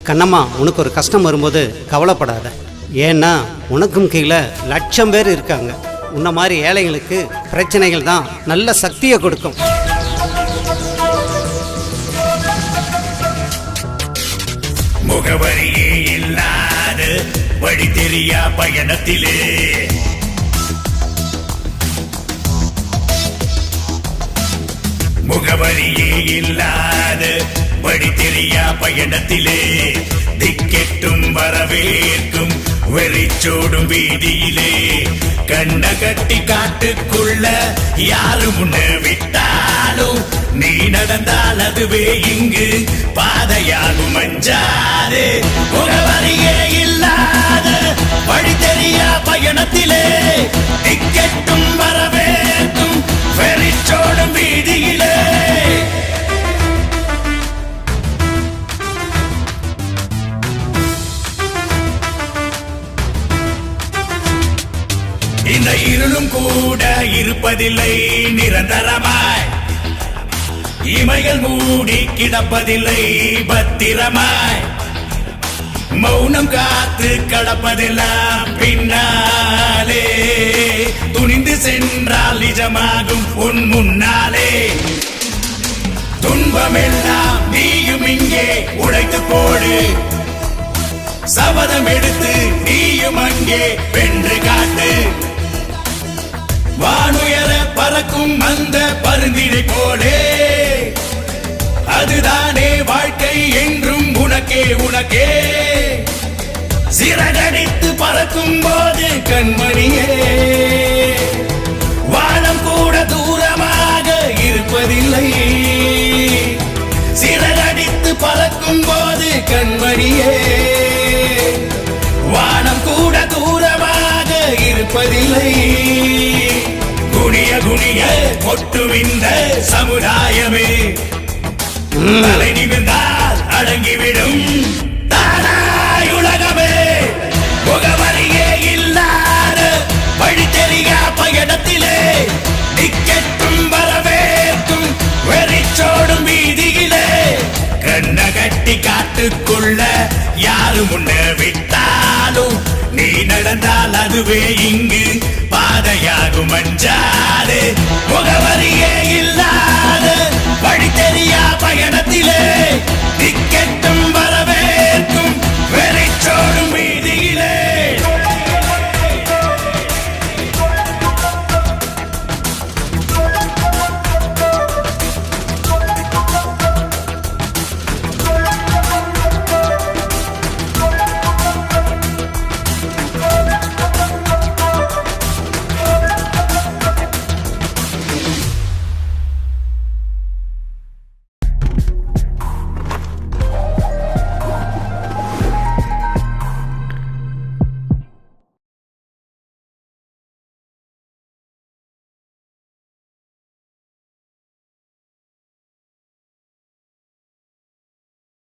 கண்ணம்மா, உனக்கு ஒரு கஷ்டம் வரும்போது கவலைப்படாத. ஏன்னா உனக்கும் கீழே லட்சம் பேர் இருக்காங்க. உன்ன மாதிரி ஏழைகளுக்கு பிரச்சனைகள் தான் நல்ல சக்தியை கொடுக்கும். முகவரியே இல்லாத வழி தெரியா பயணத்திலே முகவரியே இல்லாத வழி தெரியா பயணத்திலே திக்கெட்டும் வரவேற்கும் வெறிச்சோடும் வீதியிலே கண்ண கட்டி காட்டுக்குள்ள யாரு முன்ன விட்டாலும் நீ நடந்தால் அதுவே இங்கு பாதையாகும். அஞ்சாதே, முகவரியே இல்லாத வழி தெரியா பயணத்திலே திக்கெட்டும் வரவேற்கும் வெறிச்சோடும் வீதியிலே இந்த இருளும் கூட இருப்பதில்லை நிரந்தரமாய், இமைகள் மூடி கிடப்பதில்லை பத்திரமாய், மௌனம் காத்து கடப்பதெல்லாம் பின்னாலே, துணிந்து சென்றால் நிஜமாகும் உன் முன்னாலே. துன்பமெல்லாம் நீயும் இங்கே உடைத்து போடு, சபதம் எடுத்து நீயும் அங்கே வென்று காட்டு. வானுயர பறக்கும் அந்த பருந்தினை போலே, அதுதானே வாழ்க்கை என்றும் உனக்கே உனக்கே. சிறகடித்து பறக்கும் போது கண்மணியே, வானம் கூட தூரமாக இருப்பதில்லை. சிறகடித்து பறக்கும் போது கண்மணியே, வானம் கூட தூரமாக இருப்பதில்லை. குனிய குனிய கொட்டுவிந்த சமுதாயமே, தலை நிமிர்ந்தால் அடங்கிவிடும் தானாய் உலகமே. முகவரியே இல்லாத வழி தெரியா பயணத்திலே திக்கெட்டும் வரவேற்கும் வெறிச்சோடும் வீதியிலே கண்ண கட்டி காட்டுக்குள்ள யாரு முன்ன விட்டாலும் நீ நடந்தால் அதுவே இங்கு பாதையாகும். அஞ்சாதே, முகவரியே இல்லாத வழி தெரியா பயணத்திலே